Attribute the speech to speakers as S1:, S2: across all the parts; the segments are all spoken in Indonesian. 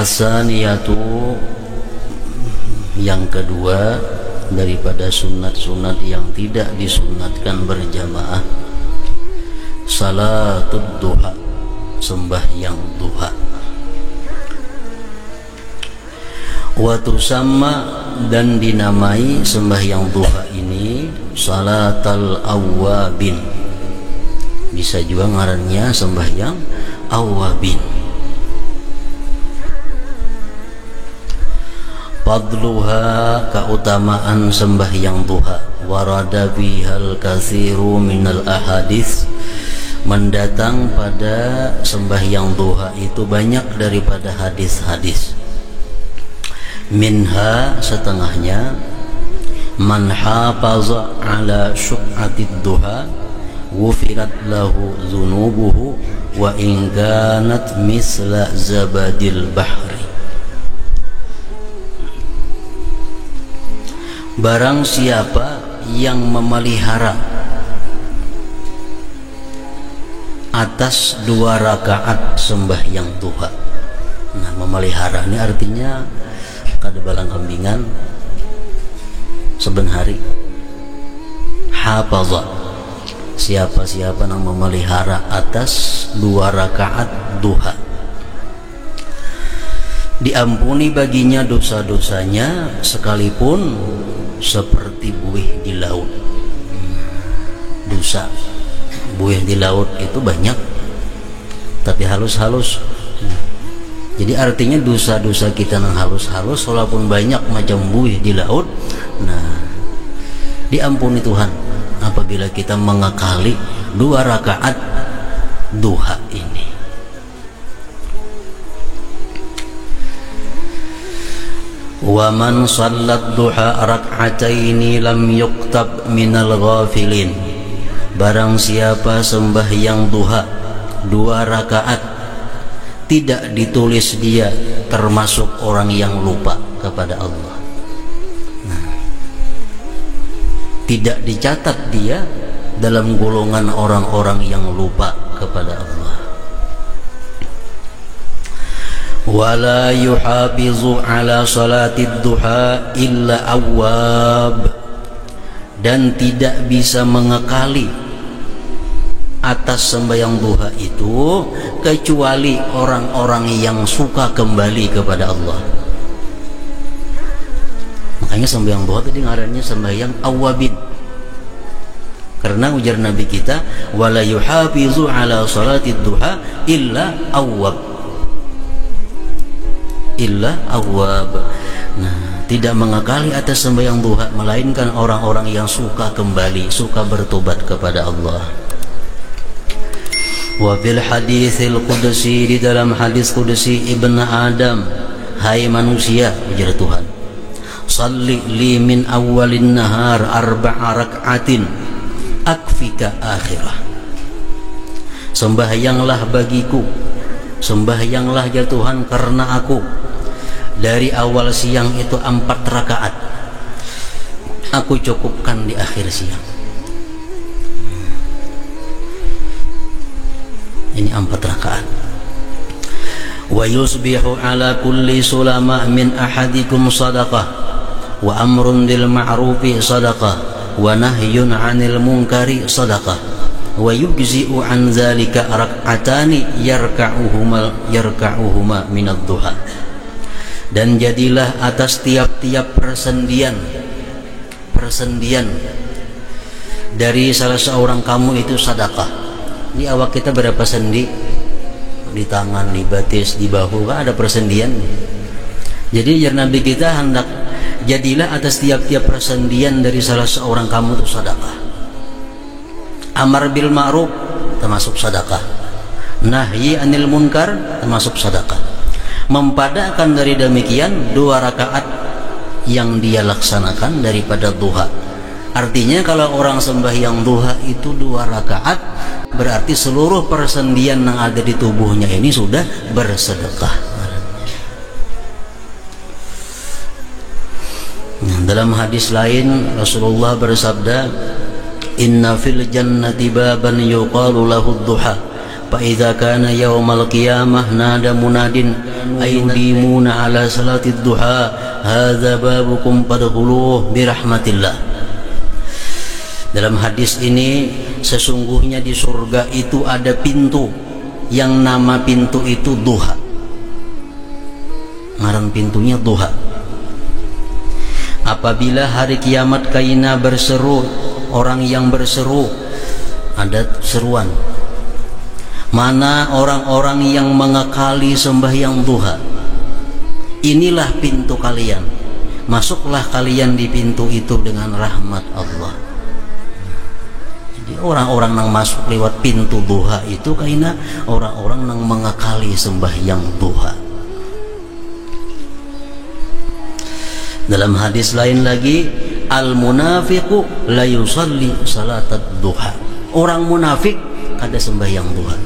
S1: As-saniyatu, yang kedua daripada sunat-sunat yang tidak disunatkan berjamaah, salatud duha, sembahyang duha. Wa tusamma, dan dinamai sembahyang duha ini salatal awwabin, bisa juga ngarannya sembahyang awwabin. Fadluha, keutamaan sembahyang duha, warada bihal katsiru minal ahadits, mendatang pada sembahyang duha itu banyak daripada hadis-hadis. Minha, setengahnya, man hafaza ala syu'atid duha wufirat lahu zunubuhu wa in kanat misla zabadil bahri. Barang siapa yang memelihara atas 2 rakaat sembahyang duha. Nah, memelihara ini artinya kada balang kambingan seben hari. Hafaza, siapa-siapa yang memelihara atas 2 rakaat duha, diampuni baginya dosa-dosanya sekalipun seperti buih di laut. Dosa buih di laut itu banyak, tapi halus-halus. Jadi artinya dosa-dosa kita yang halus-halus walaupun banyak macam buih di laut, nah diampuni Tuhan apabila kita mengakali 2 rakaat duha ini. Wa man sallat duha rak'ataini lam yuktab minal ghafilin, barang siapa sembahyang duha 2 rakaat tidak ditulis dia termasuk orang yang lupa kepada Allah. Nah, tidak dicatat dia dalam golongan orang-orang yang lupa kepada Allah. Wala yuhafizu ala salatid duha illa awwab, dan tidak bisa mengekali atas sembahyang duha itu kecuali orang-orang yang suka kembali kepada Allah. Makanya sembahyang duha tadi ngarannya sembahyang awwabin, karena ujar Nabi kita wala yuhafizu ala salatid duha illa awwab, illa awwab. Nah, tidak mengakali atas sembahyang duha melainkan orang-orang yang suka kembali, suka bertobat kepada Allah. Wa fil haditsil qudsi, di dalam hadis qudsi, Ibnu Adam, hai manusia, ujar Tuhan, salli li min awwalin nahar 4 rak'atin akfika akhirah, sembahyanglah bagiku, sembahyanglah ya Tuhan karena aku dari awal siang itu 4 rakaat, aku cukupkan di akhir siang. Ini 4 rakaat. Wa yusbihu ala kulli sulama min ahadikum sadaqah wa amrun bil ma'rufi sadaqah wa nahyun 'anil munkari sadaqah wa yujzi'u an zalika rak'atani yarka'uhuma minad duha. Dan jadilah atas tiap-tiap persendian dari salah seorang kamu itu sedekah. Di awak kita berapa sendi? Di tangan, di batis, di bahu, kan ada persendian. Jadi ya Nabi kita hendak jadilah atas tiap-tiap persendian dari salah seorang kamu itu sedekah. Amar bil ma'ruf termasuk sedekah, nahyi anil munkar termasuk sedekah. Mempadakan dari demikian 2 rakaat yang dia laksanakan daripada duha. Artinya kalau orang sembahyang duha itu 2 rakaat, berarti seluruh persendian yang ada di tubuhnya ini sudah bersedekah. Nah, dalam hadis lain Rasulullah bersabda, inna fil jannati baban yuqalu lahu duha fa idza kana yaumal qiyamah nada munadin ayyudimuna ala salatid duha hadza babukum fadkhuluh birahmatillah. Dalam hadis ini, sesungguhnya di surga itu ada pintu yang nama pintu itu duha. Ngaran pintunya duha. Apabila hari kiamat kaina berseru, orang yang berseru, ada seruan, mana orang-orang yang mengekali sembahyang duha, inilah pintu kalian, masuklah kalian di pintu itu dengan rahmat Allah. Jadi orang-orang yang masuk lewat pintu duha itu kaina orang-orang yang mengekali sembahyang duha. Dalam hadis lain lagi, al-munafiqu la yusalli salatat duha. Orang munafik ada sembahyang duha.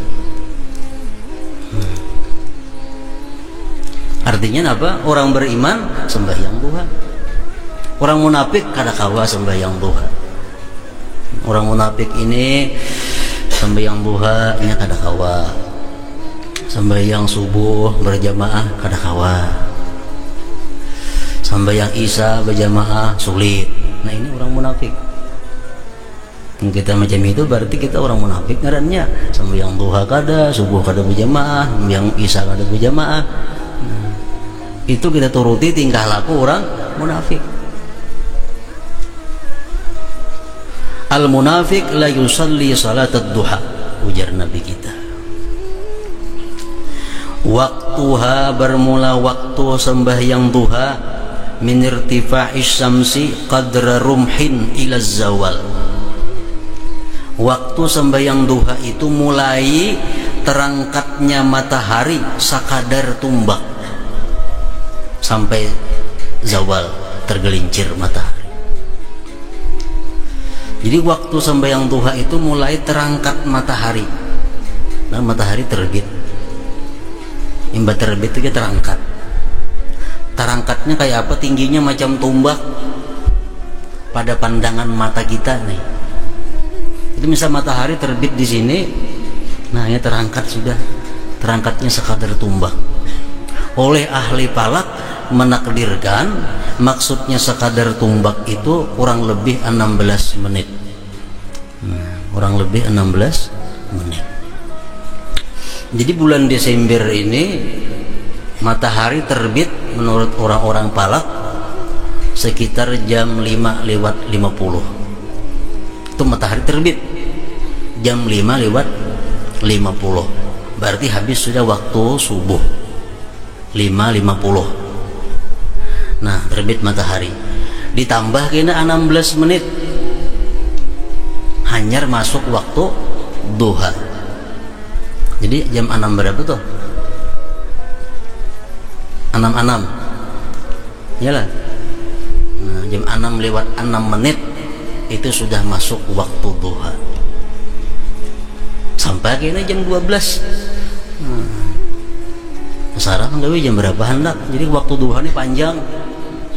S1: Artinya apa? Orang beriman sembahyang duha. Orang munafik kada kawa sembahyang duha. Orang munafik ini sembahyang duha nya kada kawa. Sembahyang subuh berjamaah kada kawa. Sembahyang isya berjamaah sulit. Nah, ini orang munafik. Kita macam itu berarti kita orang munafik ngarannya. Sembahyang duha kada, subuh kada berjamaah, sembahyang isya kada berjamaah. Itu kita turuti tingkah laku orang munafik. Al munafik la yusalli salatat duha, ujar Nabi kita. Waktuha bermula waktu sembahyang duha min irtifa'is syamsi qadra rumhin ila zawal. Waktu sembahyang duha itu mulai terangkatnya matahari sakadar tumbak sampai zawal, tergelincir matahari. Jadi waktu sembahyang duha itu mulai terangkat matahari. Nah, matahari terbit. Imba terbit itu terangkat. Terangkatnya kayak apa? Tingginya macam tumbak pada pandangan mata kita nih. Jadi misal matahari terbit di sini, nah ini terangkat sudah. Terangkatnya sekadar tumbak. Oleh ahli falak menakdirkan maksudnya sekadar tumbak itu kurang lebih 16 menit. Kurang lebih 16 menit. Jadi bulan Desember ini matahari terbit menurut orang-orang falak sekitar jam 5 lewat 50. Itu matahari terbit jam 5 lewat 50. Berarti habis sudah waktu subuh 5.50. Nah, terbit matahari ditambah kena 16 menit hanyar masuk waktu duha. Jadi jam 6 berapa tuh? 6.06 yalah. Nah, jam 6 lewat 6 menit itu sudah masuk waktu duha sampai kena jam 12. Sarah kan jam berapa hendak? Jadi waktu duha ini panjang,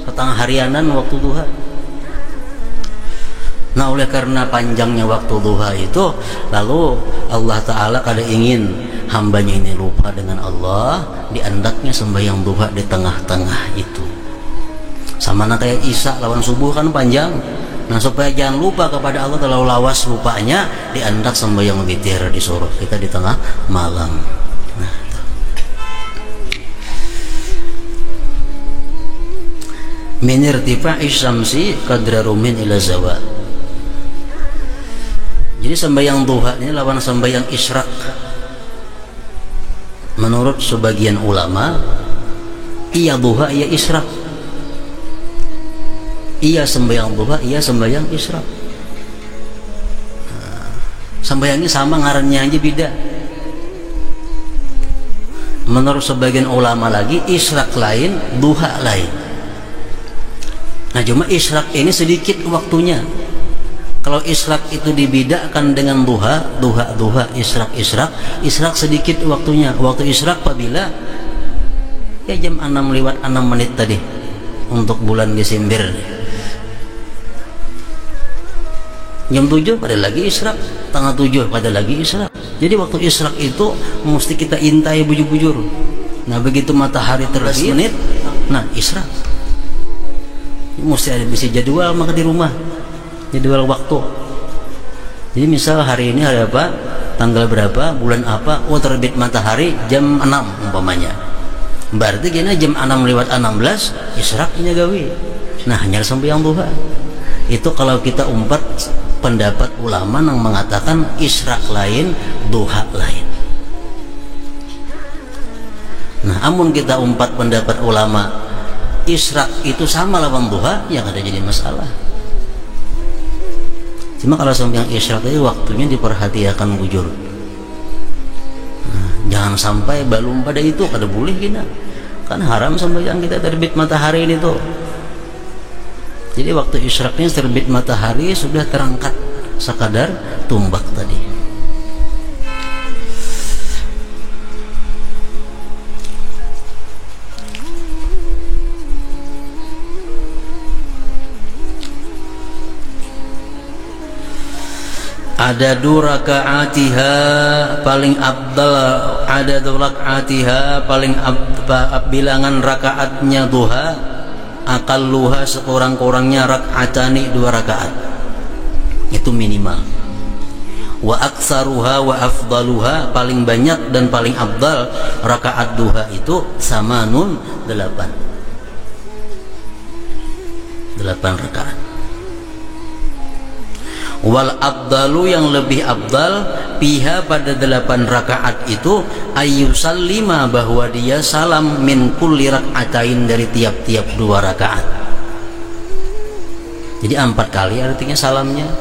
S1: setengah harianan waktu duha. Nah, oleh karena panjangnya waktu duha itu, lalu Allah Ta'ala kada ingin hambanya ini lupa dengan Allah, diandaknya sembahyang duha di tengah-tengah itu. Sama kayak isya lawan subuh kan panjang. Nah, supaya jangan lupa kepada Allah terlalu lawas lupanya, diandak sembahyang witir disuruh kita di tengah malam. Nah, min irtifa'is syamsi qadra rumin ila zawal. Jadi sembahyang duha ini lawan sembahyang isyraq. Menurut sebagian ulama, iya duha iya isyraq. Iya sembahyang duha iya sembahyang isyraq. Nah, sembahyangnya sama ngarannya aja beda. Menurut sebagian ulama lagi isyraq lain, duha lain. Nah, cuma isyraq ini sedikit waktunya. Kalau isyraq itu dibedakan dengan duha, isyraq sedikit waktunya. Waktu isyraq apabila ya jam 6 lewat 6 menit tadi untuk bulan Desember. Jam 7 pada lagi isyraq, tanggal 7 pada lagi isyraq. Jadi waktu isyraq itu mesti kita intai bujur-bujur. Nah begitu matahari terbit menit, nah isyraq. Mesti ada bisa jadwal maka di rumah, jadwal waktu. Jadi misal hari ini hari apa, tanggal berapa, bulan apa, oh terbit matahari jam 6 umpamanya. Berarti kena jam 6:16 isyraqnya gawi. Nah hanya sembahyang duha. Itu kalau kita umpat pendapat ulama yang mengatakan isyraq lain, duha lain. Nah, amun kita umpat pendapat ulama isyraq itu sama lawan duha, yang ada jadi masalah. Cuma kalau sembahyang isyraq itu waktunya diperhatikan bujur. Nah, jangan sampai belum pada itu kada boleh kita. Kan haram sembahyang kita terbit matahari ini tuh. Jadi waktu isyraqnya terbit matahari sudah terangkat sekadar tumbak tadi. Ada dua rakaatiha paling abdal, ada dua rakaatiha paling bilangan rakaatnya duha, aqalluha sekurang-kurangnya rakaatani 2 rakaat. Itu minimal. Wa aktsaruha wa afdaluha paling banyak dan paling abdal rakaat duha itu sama 8 rakaat. Wal abdalu yang lebih abdal piha pada 8 rakaat itu ayyusallima bahwa dia salam min kulli rakaatain dari tiap-tiap 2 rakaat. Jadi 4 kali artinya salamnya.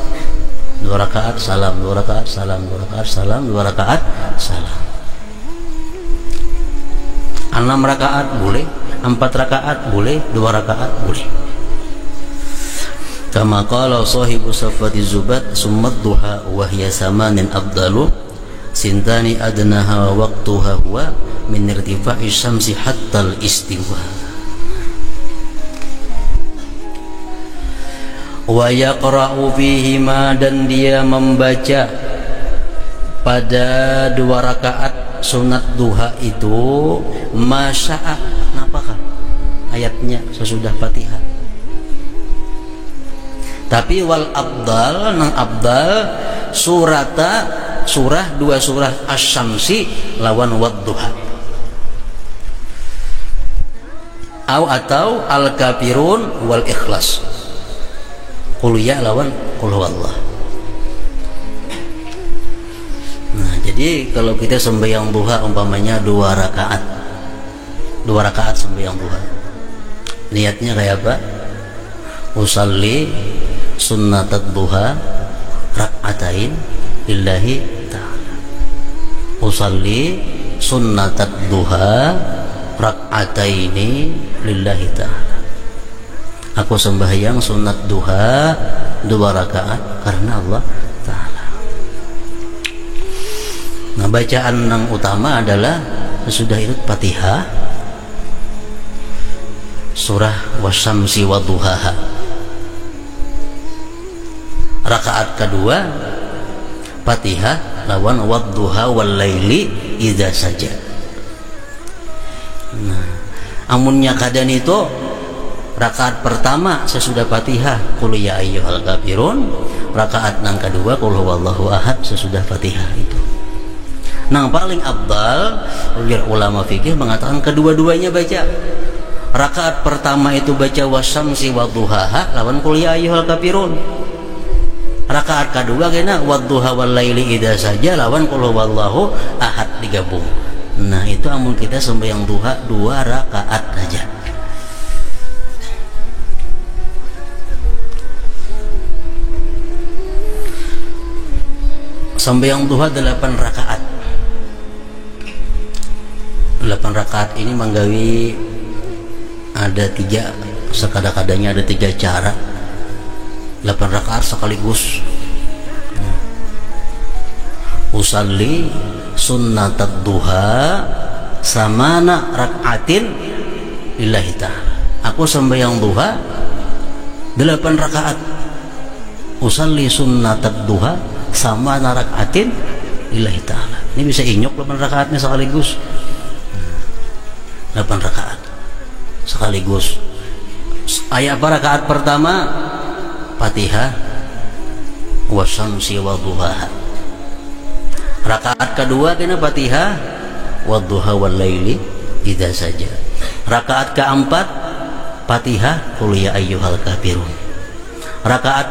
S1: 2 rakaat salam, 2 rakaat salam, 2 rakaat salam, 2 rakaat salam. 6 rakaat boleh, 4 rakaat boleh, 2 rakaat boleh. Kama qala sahibu safati zubat summat duha wa hiya samanin afdalu sintani adnaha wa waqtuha huwa min irtifa'i syamsi hatta al-istiwa. Wa yaqra'u fihima dan dia membaca pada 2 rakaat sunat duha itu masya'a, napakah ayatnya sesudah Fatihah. Tapi wal abdal nang abdal surah 2 surah asy-syamsi lawan wadduha atau al-kafirun wal ikhlas. Qul ya lawan qul huwallah. Nah, jadi kalau kita sembahyang duha umpamanya 2 rakaat. 2 rakaat sembahyang duha. Niatnya kayak apa? Usalli sunnatat duha rak'atain lillahi ta'ala. Usalli sunnatat duha rak'ataini lillahi ta'ala. Aku sembahyang sunat duha 2 rakaat karena Allah ta'ala. Nah, bacaan yang utama adalah sesudah itu Fatihah, surah wasyamsi waduhaha. Rakaat kedua Fatihah lawan wadduha wal laili idza saja. Nah, amunnya kadan itu rakaat pertama sesudah Fatihah qul ya ayyuhal kafirun, rakaat nang kedua qul huwallahu ahad sesudah Fatihah itu. Nang paling afdal ulama fikih mengatakan kedua-duanya baca. Rakaat pertama itu baca wasyamsi wadduhaha lawan qul ya ayyuhal kafirun. Rakaat kedua kena wadduha wal laili idza saja lawan qul huwallahu ahad digabung. Nah, itu amun kita sembahyang duha 2 rakaat saja. Sembahyang duha 8 rakaat. 8 rakaat ini menggawi ada 3, sekada-kadanya ada 3 cara. 8 rakaat sekaligus. Usalli sunnatat duha samana rakaatin lillahi ta'ala. Aku sembahyang duha 8 rakaat. Usalli sunnatat duha samana rakaatin lillahi ta'ala. Ini bisa inyok 8 rakaatnya sekaligus. 8 rakaat sekaligus. Ayat apa rakaat pertama? Fatihah wasyamsi wadduhaha. Rakaat kedua kena Fatihah wadduha wal laili idza saja. Rakaat keempat Fatihah qul ya ayyuhal kafirun. Rakaat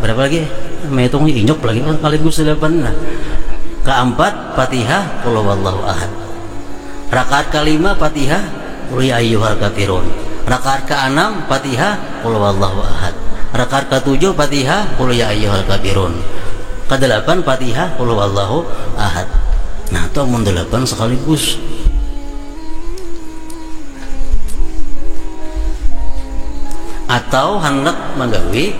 S1: berapa lagi? Menghitung inyok lagi sekaligus 8. Nah, keempat Fatihah qul huwallahu ahad. Rakaat kelima Fatihah qul ya ayyuhal kafirun. Rakaat keenam Fatihah qul huwallahu ahad. Rakaat ketujuh Fatihah qul ya ayyuhal kafirun. Kedelapan Fatihah qul huwallahu ahad. Nah, itu mun 8 sekaligus. Atau hendak menggawi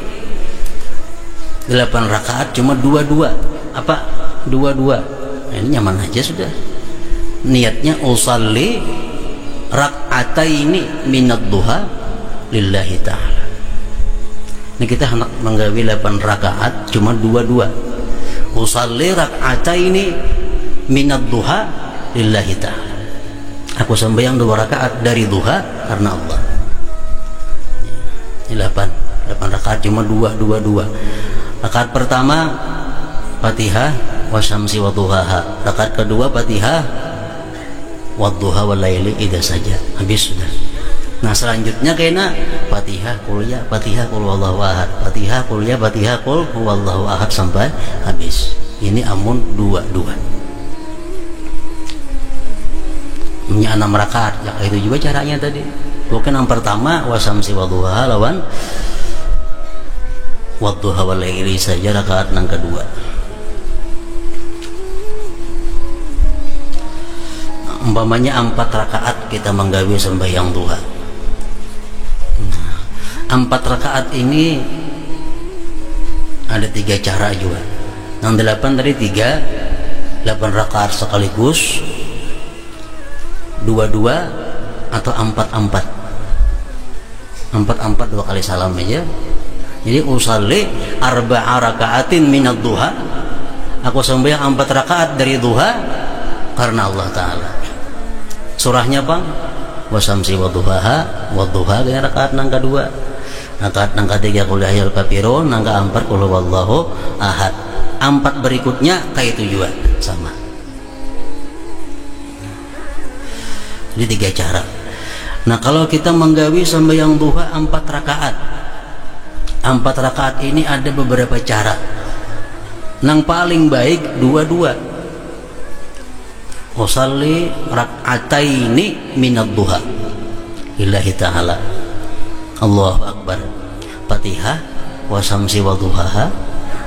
S1: 8 rakaat cuma 2-2. Apa? 2-2. Nah, ini nyaman aja sudah. Niatnya usalli rak'ataini minad duha lillahi ta'ala. Ini kita hendak menggawi 8 rakaat cuma 2-2. Usalli rak'ataini minad duha lillahi ta'ala. Aku sembahyang 2 rakaat dari duha karena Allah. Ini 8 rakaat cuma 2-2. Rakaat pertama Fatihah wasyamsi wadduhaha. Rakaat kedua Fatihah wadduha wal laili idza saja. Habis sudah. Nah, selanjutnya kena Fatihah qul ya, Fatihah qul huwallahu ahad, Fatihah qul ya, Fatihah qul huwallahu ahad sampai habis. Ini amun 2-2. Ini 6 rakaat. Ya itu juga caranya tadi. Bukan yang pertama wasyamsi wadduhaha lawan wadduha wal laili saja rakaat yang kedua. Umpamanya 4 rakaat kita menggawi sembahyang duha. Nah, 4 rakaat ini ada 3 cara juga. Yang 8 tadi 8 rakaat sekaligus, 2-2 atau 4-4. 4-4 2 kali salam aja. Jadi usalli arba'a raka'atin minad duha. Aku sembahyang 4 rakaat dari duha karena Allah Ta'ala. Surahnya bang wasyamsi wadduhaha, wadduha kaya rakaat nang kedua. Rakaat nang ketiga qul ya ayyuhal kafirun, nang keempat qul huwallahu ahad. 4 berikutnya kayak itu juga sama. Jadi 3 cara. Nah, kalau kita menggawi sembahyang duha 4 rakaat. 4 rakaat ini ada beberapa cara. Nang paling baik 2-2. Usalli rak'ataini minad duha lillahi ta'ala. Allahu akbar. Fatihah wasyamsi wadduhaha.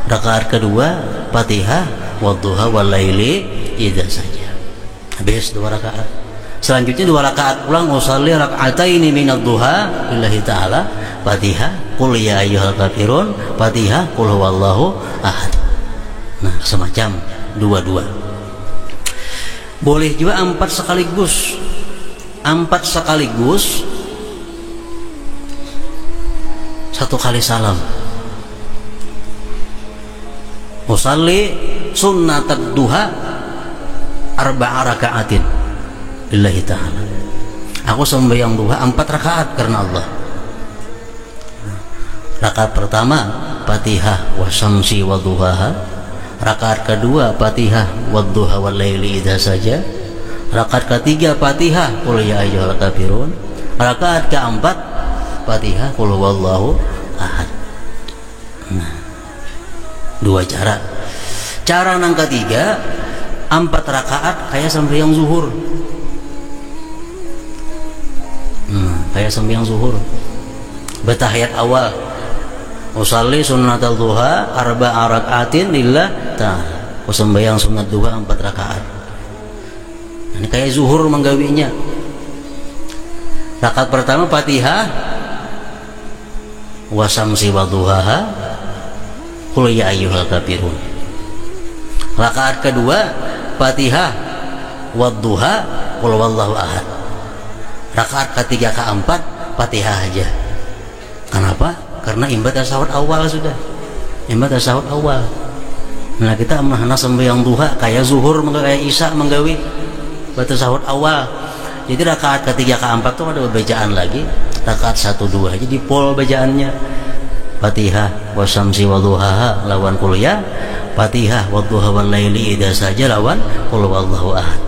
S1: Rakaat kedua Fatihah wadduha wal laili idza saja. Habis 2 rakaat. Selanjutnya 2 rakaat ulang usalli rak'ataini minad duha lillahi ta'ala. Fatihah qul ya ayyuhal kafirun, Fatihah qul huwallahu ahad. Nah, semacam 2-2. Boleh juga 4 sekaligus. 4 sekaligus 1 kali salam. Usalli sunnatad duha arba'a raka'atin lillahi ta'ala. Aku sembahyang duha 4 rakaat karena Allah. Rakaat pertama Fatihah wasyamsi wadduhaha. Rakaat kedua Fatihah wadduha wal laili idza saja. Rakaat ketiga Fatihah qul ya ayyuhal kafirun. Rakaat keempat Fatihah qul huwallahu ahad. Nah, 2 cara. Cara yang ketiga 4 rakaat kayak sembahyang zuhur. Kayak sembahyang zuhur. Bertahiyat awal. Usalli sunnatal duha arba'a raka'atin lillah ta'ala. Aku sembahyang sunat duha 4 rakaat. Ini kayak zuhur menggawinya. Rakaat pertama Fatihah wasyamsi wadduhaha qul ya ayyuhal kafirun. Rakaat kedua Fatihah wadduha qul huwallahu ahad. Rakaat ketiga keempat Fatihah aja. Kenapa? Karena imbat tasawuf awal sudah. Imbat tasawuf awal. Nah kita menahana sembahyang duha kayak zuhur kayak isya menggawi batas sahur awal. Jadi rakaat ketiga keempat tuh ada bacaan lagi, rakaat 1 2 jadi pol bacaannya Fatihah wasyamsi waduhaha lawan qul ya, Fatihah wadduha wal laili idza saja lawan qul wallahu ahad.